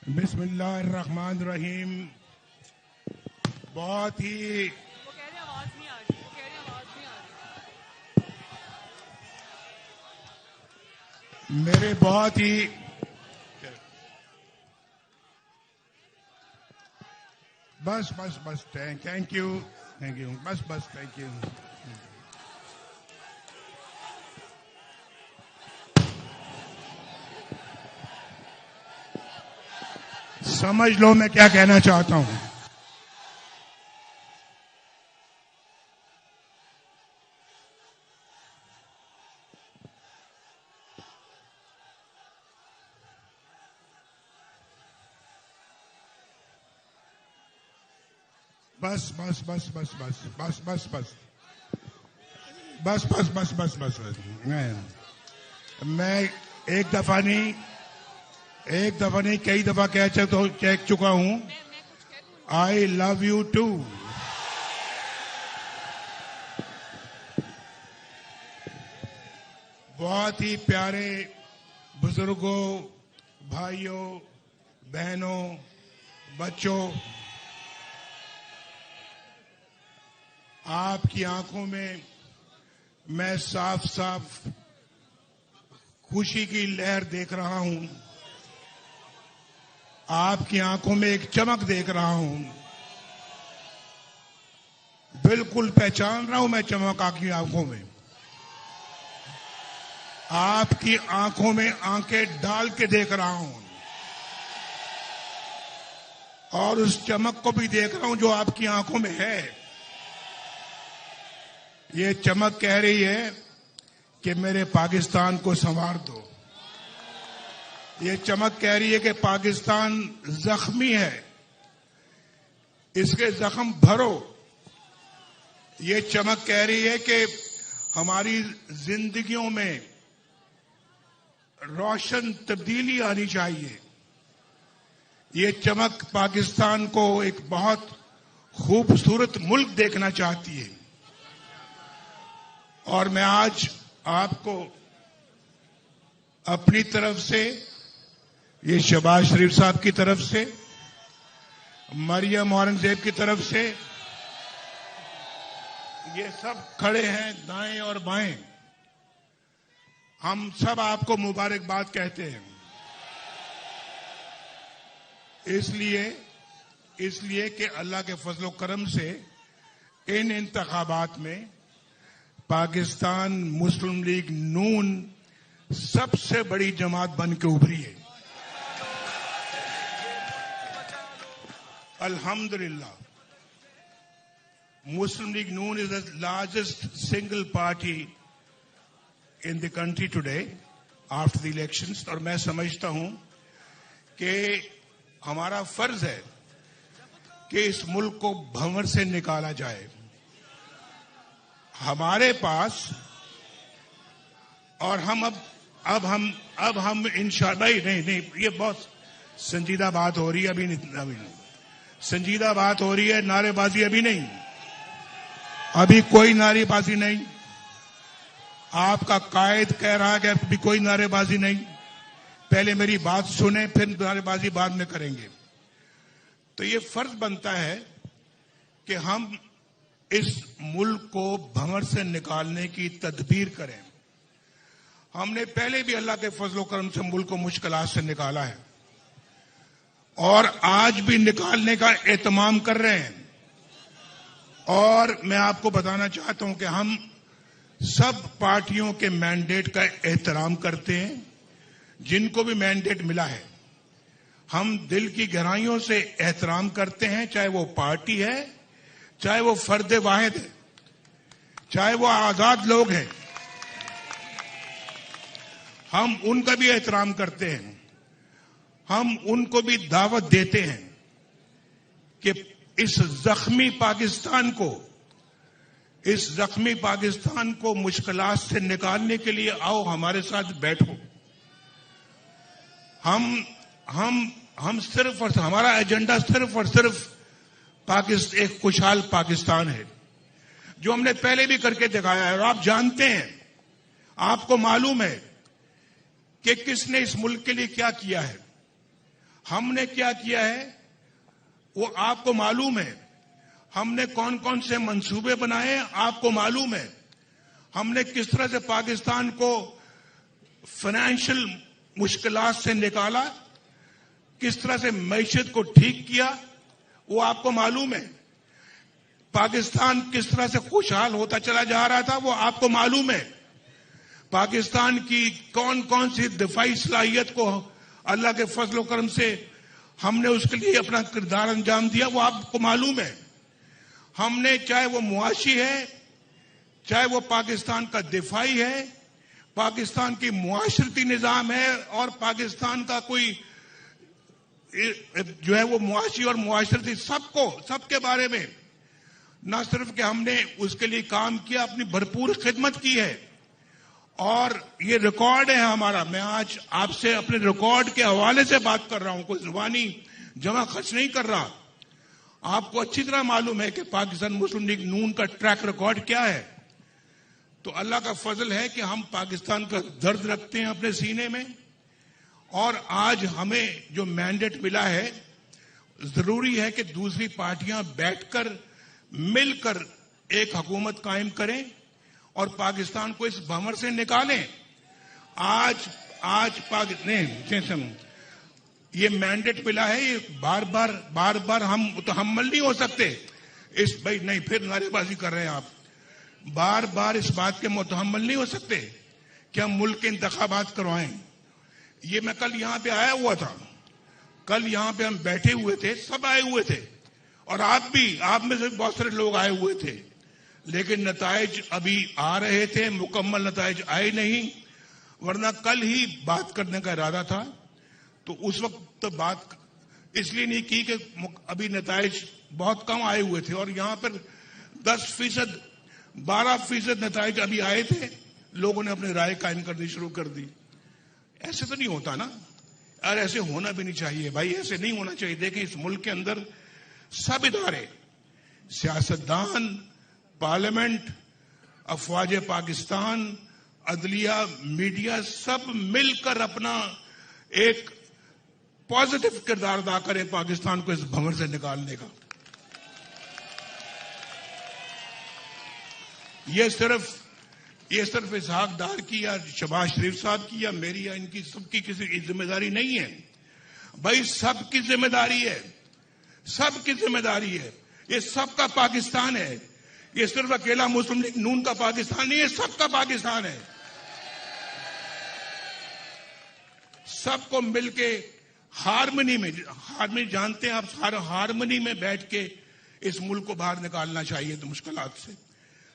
बिस्मिल्लाहिर्रहमानिर्रहीम। बहुत ही वो कह रहे आवाज नहीं आ रही, वो कह रहे आवाज नहीं आ रही। मेरे बहुत ही बस बस बस थैंक यू बस बस थैंक यू। समझ लो मैं क्या कहना चाहता हूं। बस बस बस बस बस बस बस बस बस बस बस बस बस बस मैं एक दफा नहीं कई दफा कह चुका हूं। I love you too. बहुत ही प्यारे बुजुर्गों, भाइयों, बहनों, बच्चों, आपकी आंखों में मैं साफ साफ खुशी की लहर देख रहा हूं। आपकी आंखों में एक चमक देख रहा हूं। बिल्कुल पहचान रहा हूं मैं चमक आपकी आंखों में। आपकी आंखों में आंखें डाल के देख रहा हूं और उस चमक को भी देख रहा हूं जो आपकी आंखों में है। ये चमक कह रही है कि मेरे पाकिस्तान को संवार दो। ये चमक कह रही है कि पाकिस्तान जख्मी है, इसके जख्म भरो। ये चमक कह रही है कि हमारी जिंदगियों में रोशन तब्दीली आनी चाहिए। ये चमक पाकिस्तान को एक बहुत खूबसूरत मुल्क देखना चाहती है। और मैं आज आपको अपनी तरफ से, ये शहबाज शरीफ साहब की तरफ से, मरियम औरंगजेब की तरफ से, ये सब खड़े हैं दाएं और बाएं, हम सब आपको मुबारकबाद कहते हैं। इसलिए कि अल्लाह के फजलो करम से इन इंतखाबात में पाकिस्तान मुस्लिम लीग नून सबसे बड़ी जमात बन के उभरी है। अल्हम्दुलिल्लाह, Muslim League Noon is the largest single party in the country today after the elections। और मैं समझता हूं कि हमारा फर्ज है कि इस मुल्क को भंवर से निकाला जाए। हमारे पास और हम अब हम इंशाअल्लाह नहीं ये बहुत संजीदा बात हो रही है। अभी नहीं संजीदा बात हो रही है, नारेबाजी अभी नहीं, अभी कोई नारेबाजी नहीं। आपका कायद कह रहा है कि अभी कोई नारेबाजी नहीं। पहले मेरी बात सुने, फिर नारेबाजी बाद में करेंगे। तो ये फर्ज बनता है कि हम इस मुल्क को भंवर से निकालने की तदबीर करें। हमने पहले भी अल्लाह के फजलो करम से मुल्क को मुश्किलात से निकाला है और आज भी निकालने का एहतमाम कर रहे हैं। और मैं आपको बताना चाहता हूं कि हम सब पार्टियों के मैंडेट का एहतराम करते हैं, जिनको भी मैंडेट मिला है। हम दिल की गहराइयों से एहतराम करते हैं, चाहे वो पार्टी है, चाहे वो फर्द वाहिद है, चाहे वो आजाद लोग हैं। हम उनका भी एहतराम करते हैं। हम उनको भी दावत देते हैं कि इस जख्मी पाकिस्तान को मुश्किलात से निकालने के लिए आओ, हमारे साथ बैठो। हम सिर्फ और हमारा एजेंडा सिर्फ और सिर्फ एक खुशहाल पाकिस्तान है, जो हमने पहले भी करके दिखाया है। और आप जानते हैं, आपको मालूम है कि किसने इस मुल्क के लिए क्या किया है। हमने क्या किया है वो आपको मालूम है। हमने कौन कौन से मंसूबे बनाए आपको मालूम है। हमने किस तरह से पाकिस्तान को फाइनेंशियल मुश्किलात से निकाला, किस तरह से मईशत को ठीक किया, वो आपको मालूम है। पाकिस्तान किस तरह से खुशहाल होता चला जा रहा था वो आपको मालूम है। पाकिस्तान की कौन कौन सी दिफाई सलाहियत को अल्लाह के फजल करम से हमने उसके लिए अपना किरदार अंजाम दिया वो आपको मालूम है। हमने, चाहे वो मुआशी है, चाहे वो पाकिस्तान का दिफाई है, पाकिस्तान की मुआशरती निजाम है, और पाकिस्तान का कोई जो है वो मुआशी और मुआशरती सबके बारे में न सिर्फ कि हमने उसके लिए काम किया, अपनी भरपूर खिदमत की है। और ये रिकॉर्ड है हमारा। मैं आज आपसे अपने रिकॉर्ड के हवाले से बात कर रहा हूं, कोई जुबानी जमा खर्च नहीं कर रहा। आपको अच्छी तरह मालूम है कि पाकिस्तान मुस्लिम लीग नून का ट्रैक रिकॉर्ड क्या है। तो अल्लाह का फजल है कि हम पाकिस्तान का दर्द रखते हैं अपने सीने में, और आज हमें जो मैंडेट मिला है, जरूरी है कि दूसरी पार्टियां बैठकर मिलकर एक हुकूमत कायम करें और पाकिस्तान को इस भंवर से निकालें। आज पाकिस्तान ये मैंडेट मिला है, ये बार बार हम मुतहम्मल नहीं हो सकते इस, भाई नहीं फिर नारेबाजी कर रहे हैं आप, बार बार इस बात के मुतहम्मल नहीं हो सकते कि हम मुल्क के इंतखाबात करवाएं। ये मैं कल यहां पे आया हुआ था, कल यहां पे हम बैठे हुए थे, सब आए हुए थे, और आप में से बहुत सारे लोग आए हुए थे, लेकिन नताइज अभी आ रहे थे, मुकम्मल नताइज आए नहीं, वरना कल ही बात करने का इरादा था। तो उस वक्त तो बात इसलिए नहीं की कि अभी नताइज बहुत कम आए हुए थे, और यहां पर 10%, 12% नताइज अभी आए थे, लोगों ने अपनी राय कायम करनी शुरू कर दी। ऐसे तो नहीं होता ना, और ऐसे होना भी नहीं चाहिए भाई, ऐसे नहीं होना चाहिए। देखिए इस मुल्क के अंदर सब इदारे, सियासतदान, पार्लियामेंट, अफवाज पाकिस्तान, अदलिया, मीडिया, सब मिलकर अपना एक पॉजिटिव किरदार अदा करें पाकिस्तान को इस भंवर से निकालने का। ये सिर्फ इसहाक डार की या शहबाज शरीफ साहब की या मेरी या इनकी, सबकी किसी की जिम्मेदारी नहीं है भाई, सबकी जिम्मेदारी है, सबकी जिम्मेदारी है। ये सबका पाकिस्तान है, ये सिर्फ अकेला मुस्लिम लीग नून का पाकिस्तान नहीं है, सबका पाकिस्तान है। सबको मिलके हारमनी जानते हैं आप, हारमनी में बैठ के इस मुल्क को बाहर निकालना चाहिए तो मुश्किलात से,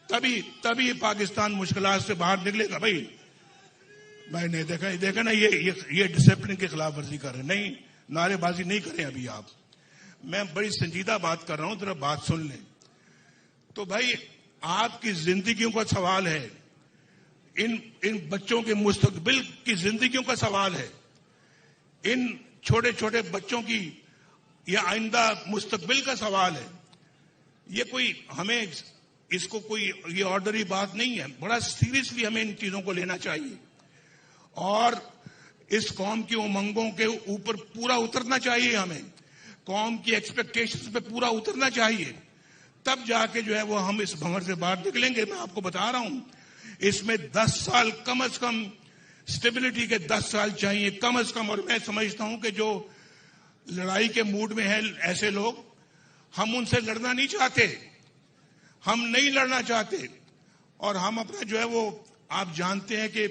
तभी पाकिस्तान मुश्किलात से बाहर निकलेगा। भाई नहीं देखा ना, ये डिसिप्लिन की खिलाफ वर्जी कर रहे हैं। नहीं, नारेबाजी नहीं करें अभी आप, मैं बड़ी संजीदा बात कर रहा हूं, जरा बात सुन लें। तो भाई आपकी जिंदगियों का सवाल है, इन बच्चों के मुस्तकबिल की जिंदगियों का सवाल है, इन छोटे छोटे बच्चों की या आइंदा मुस्तकबिल का सवाल है। ये कोई हमें इसको कोई ये ऑर्डनरी बात नहीं है, बड़ा सीरियसली हमें इन चीजों को लेना चाहिए, और इस कौम की उमंगों के ऊपर पूरा उतरना चाहिए, हमें कौम की एक्सपेक्टेशंस पे पूरा उतरना चाहिए, तब जाके जो है वो हम इस भंवर से बाहर निकलेंगे। मैं आपको बता रहा हूं, इसमें 10 साल कम से कम, स्टेबिलिटी के 10 साल चाहिए कम से कम। और मैं समझता हूं कि जो लड़ाई के मूड में है ऐसे लोग, हम उनसे लड़ना नहीं चाहते, हम नहीं लड़ना चाहते, और हम अपना जो है वो, आप जानते हैं कि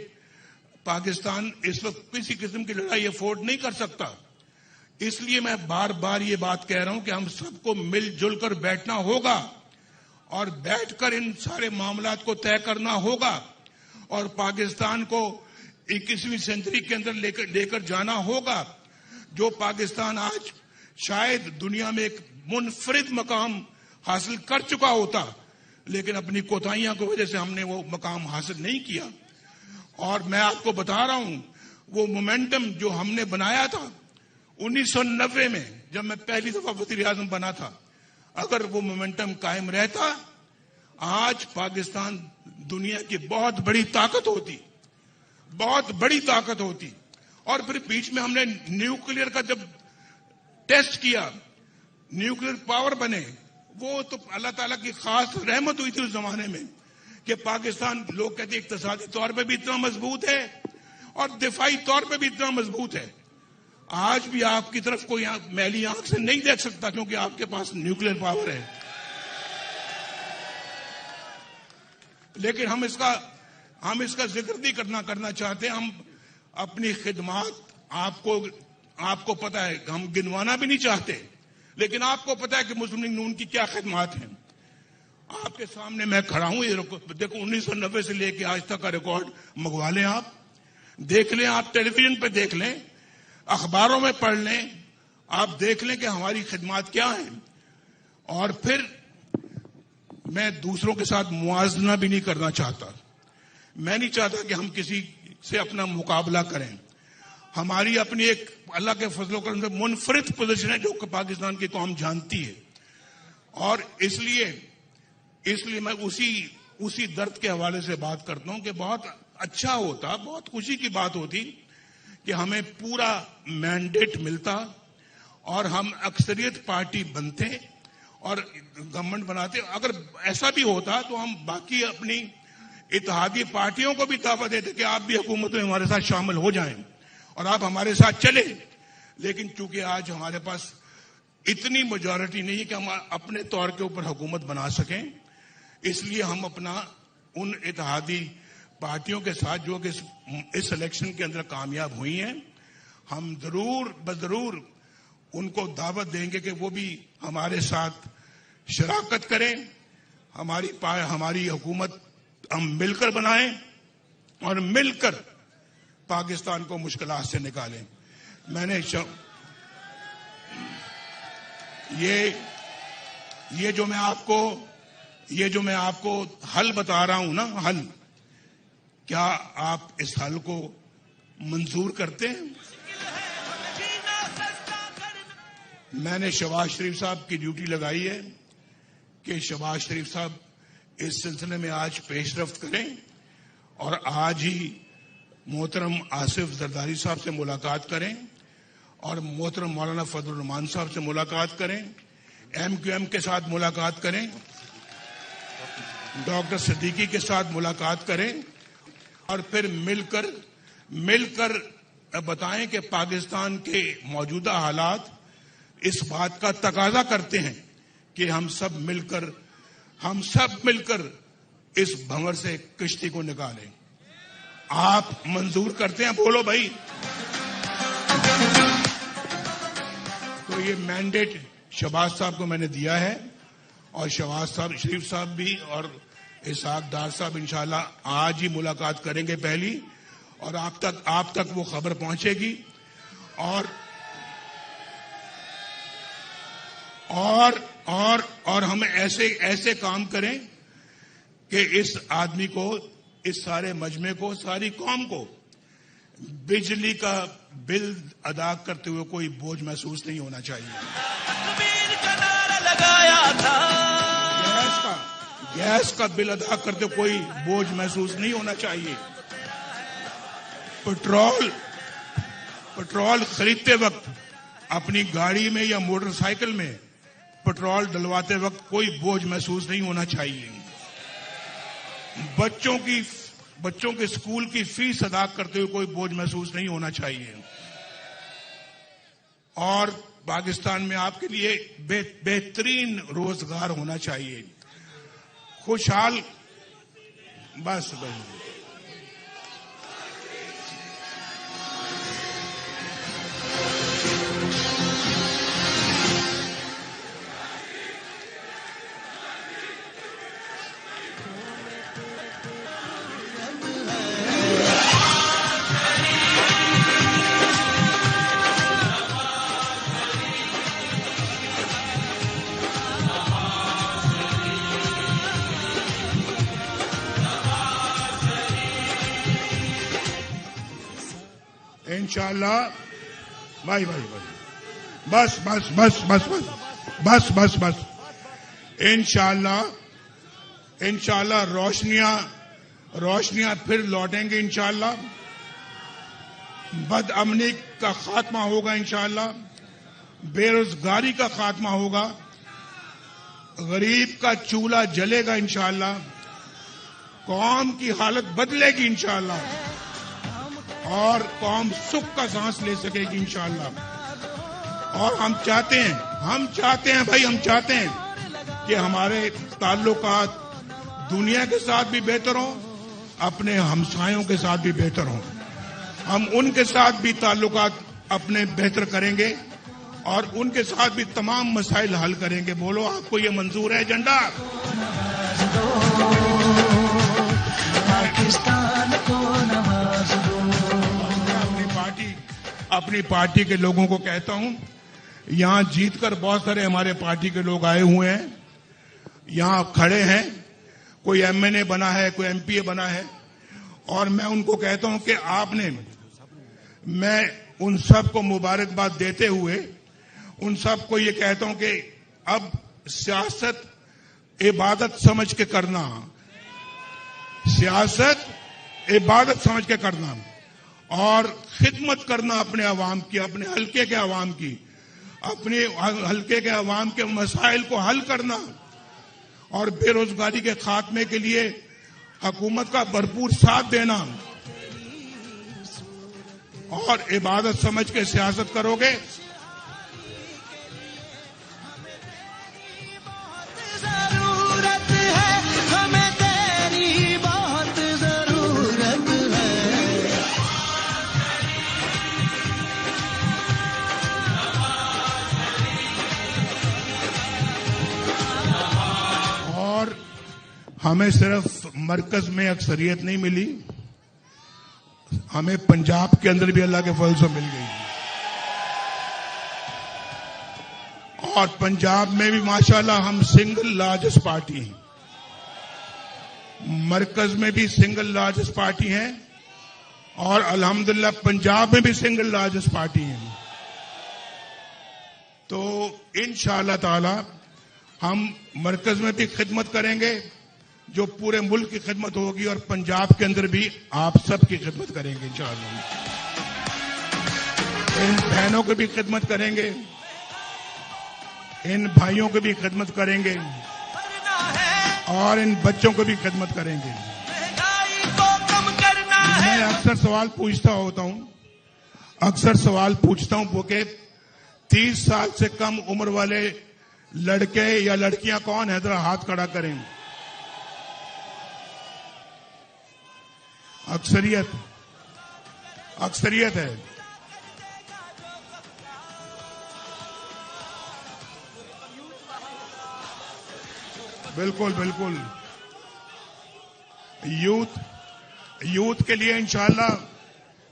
पाकिस्तान इस वक्त किसी किस्म की लड़ाई अफोर्ड नहीं कर सकता। इसलिए मैं बार बार ये बात कह रहा हूं कि हम सबको मिलजुल कर बैठना होगा, और बैठकर इन सारे मामलात को तय करना होगा, और पाकिस्तान को 21वीं सेंचुरी के अंदर लेकर जाना होगा। जो पाकिस्तान आज शायद दुनिया में एक मुनफरिद मकाम हासिल कर चुका होता, लेकिन अपनी कोताहियों की वजह से हमने वो मकाम हासिल नहीं किया। और मैं आपको बता रहा हूं, वो मोमेंटम जो हमने बनाया था 1990 में, जब मैं पहली दफा वज़ीर आज़म बना था, अगर वो मोमेंटम कायम रहता, आज पाकिस्तान दुनिया की बहुत बड़ी ताकत होती, बहुत बड़ी ताकत होती। और फिर बीच में हमने न्यूक्लियर का जब टेस्ट किया, न्यूक्लियर पावर बने, वो तो अल्लाह ताला की खास रहमत हुई थी उस जमाने में कि पाकिस्तान, लोग कहते हैं इक्तिसादी तौर पे भी इतना मजबूत है और दिफाई तौर पे भी इतना मजबूत है। आज भी आपकी तरफ कोई मैली आंख से नहीं देख सकता क्योंकि आपके पास न्यूक्लियर पावर है। लेकिन हम इसका जिक्र नहीं करना चाहते। हम अपनी खिदमत आपको पता है, हम गिनवाना भी नहीं चाहते, लेकिन आपको पता है कि मुस्लिम लीग नून की क्या खिदमत हैं। आपके सामने मैं खड़ा हूं, ये देखो 1990 से लेके आज तक का रिकॉर्ड मंगवा लें, आप देख लें, आप टेलीविजन पे देख लें, अखबारों में पढ़ लें, आप देख लें कि हमारी खिदमत क्या है। और फिर मैं दूसरों के साथ मुआवजा भी नहीं करना चाहता। मैं नहीं चाहता कि हम किसी से अपना मुकाबला करें। हमारी अपनी एक अल्लाह के फजल करम से मुनफरिद पोजीशन है जो कि पाकिस्तान की कौम जानती है। और इसलिए मैं उसी दर्द के हवाले से बात करता हूं कि बहुत अच्छा होता, बहुत खुशी की बात होती कि हमें पूरा मैंडेट मिलता और हम अक्सरियत पार्टी बनते और गवर्नमेंट बनाते। अगर ऐसा भी होता तो हम बाकी अपनी इत्तेहादी पार्टियों को भी दावत देते कि आप भी हुकूमत में हमारे साथ शामिल हो जाएं और आप हमारे साथ चले। लेकिन चूंकि आज हमारे पास इतनी मेजॉरिटी नहीं है कि हम अपने तौर के ऊपर हुकूमत बना सकें, इसलिए हम अपना उन इत्तेहादी पार्टियों के साथ जो कि इस इलेक्शन के अंदर कामयाब हुई हैं, हम जरूर उनको दावत देंगे कि वो भी हमारे साथ शराकत करें। हमारी हुकूमत हम मिलकर बनाएं और मिलकर पाकिस्तान को मुश्किलात से निकालें। ये जो मैं आपको हल बता रहा हूं ना, हल, क्या आप इस हल को मंजूर करते हैं? मैंने शहबाज शरीफ साहब की ड्यूटी लगाई है कि शहबाज शरीफ साहब इस सिलसिले में आज पेशरफ्त करें और आज ही मोहतरम आसिफ जरदारी साहब से मुलाकात करें और मोहतरम मौलाना फजलुर रहमान साहब से मुलाकात करें, MQM के साथ मुलाकात करें, डॉक्टर सिद्दीकी के साथ मुलाकात करें और फिर मिलकर बताएं कि पाकिस्तान के मौजूदा हालात इस बात का तकाजा करते हैं कि हम सब मिलकर इस भंवर से किश्ती को निकालें। आप मंजूर करते हैं? बोलो भाई। तो ये मैंडेट शहबाज साहब को मैंने दिया है और शहबाज साहब, शरीफ साहब भी और इसहाक डार साहब इंशाल्लाह आज ही मुलाकात करेंगे पहली, और आप तक वो खबर पहुंचेगी। और हम ऐसे काम करें कि इस आदमी को, इस सारे मजमे को, सारी कौम को बिजली का बिल अदा करते हुए कोई बोझ महसूस नहीं होना चाहिए। गैस का बिल अदा करते कोई बोझ महसूस नहीं होना चाहिए। पेट्रोल खरीदते वक्त अपनी गाड़ी में या मोटरसाइकिल में पेट्रोल डलवाते वक्त कोई बोझ महसूस नहीं होना चाहिए। बच्चों के स्कूल की फीस अदा करते हुए कोई बोझ महसूस नहीं होना चाहिए। और पाकिस्तान में आपके लिए बेहतरीन रोजगार होना चाहिए, खुशहाल। बस भाई, इंशाल्लाह भाई बस इंशाल्लाह रोशनियां फिर लौटेंगे इंशाल्लाह। बदअमनी का खात्मा होगा इंशाल्लाह बेरोजगारी का खात्मा होगा, गरीब का चूल्हा जलेगा इंशाअल्लाह, कौम की हालत बदलेगी इंशाअल्लाह, और कौम सुख का सांस ले सकेगी इंशाअल्लाह। और हम चाहते हैं भाई, हम चाहते हैं कि हमारे ताल्लुकात दुनिया के साथ भी बेहतर हों, अपने हमसायों के साथ भी बेहतर हों। हम उनके साथ भी ताल्लुकात अपने बेहतर करेंगे और उनके साथ भी तमाम मसाइल हल करेंगे। बोलो, आपको ये मंजूर है एजेंडा? पाकिस्तान को नवाज दो। अपनी पार्टी के लोगों को कहता हूं, यहां जीतकर बहुत सारे हमारे पार्टी के लोग आए हुए हैं, यहां खड़े हैं, कोई एमएनए बना है, कोई एमपीए बना है, और मैं उनको कहता हूं कि मैं उन सब को मुबारकबाद देते हुए उन सब को ये कहता हूं कि अब सियासत इबादत समझ के करना, सियासत इबादत समझ के करना और खिदमत करना अपने अवाम की, अपने हल्के के अवाम की, अपने हल्के के अवाम के मसाइल को हल करना और बेरोजगारी के खात्मे के लिए हुकूमत का भरपूर साथ देना। और इबादत समझ के सियासत करोगे हमें सिर्फ मरकज में अक्सरियत नहीं मिली, हमें पंजाब के अंदर भी अल्लाह के फजल से मिल गई, और पंजाब में भी माशाल्लाह हम सिंगल लार्जेस्ट पार्टी हैं, मरकज में भी सिंगल लार्जेस्ट पार्टी हैं, और अल्हम्दुलिल्लाह पंजाब में भी सिंगल लार्जेस्ट पार्टी हैं। तो इंशाअल्लाह ताला हम मरकज में भी खिदमत करेंगे जो पूरे मुल्क की खिदमत होगी, और पंजाब के अंदर भी आप सब की खिदमत करेंगे इंशाअल्लाह। इन बहनों की भी खिदमत करेंगे, इन भाइयों की भी खिदमत करेंगे, और इन बच्चों को भी खिदमत करेंगे। मैं अक्सर सवाल पूछता हूं कि 30 साल से कम उम्र वाले लड़के या लड़कियां कौन है? जरा हाथ खड़ा करें। अक्सरियत है। बिल्कुल बिल्कुल। यूथ के लिए इंशाअल्लाह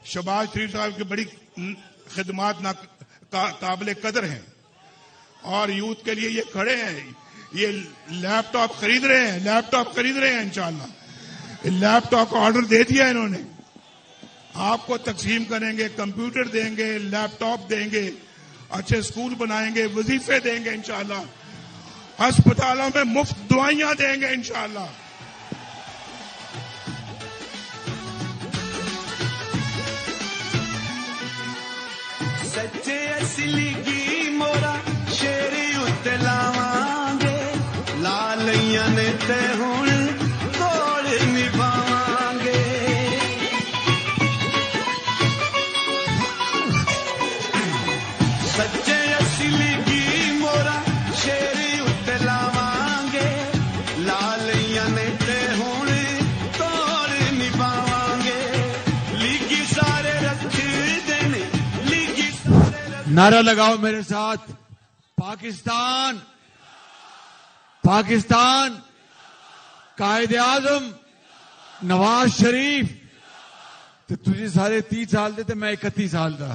शहबाज शरीफ साहब की बड़ी खिदमात काबिल कदर हैं, और यूथ के लिए ये खड़े हैं, ये लैपटॉप खरीद रहे हैं इंशाअल्लाह। लैपटॉप का ऑर्डर दे दिया इन्होंने, आपको तकसीम करेंगे, कंप्यूटर देंगे, लैपटॉप देंगे, अच्छे स्कूल बनाएंगे, वजीफे देंगे इंशाअल्लाह, अस्पतालों में मुफ्त दवाइयां देंगे इंशाअल्लाह। सच्चे असली की मोरा शेरी उत्ते लावांगे, लालियां ने ते हुण नारा लगाओ मेरे साथ, पाकिस्तान पाकिस्तान, कायदे आजम नवाज शरीफ। तो तुझे सारे 30 साल दे, मैं 31 साल का।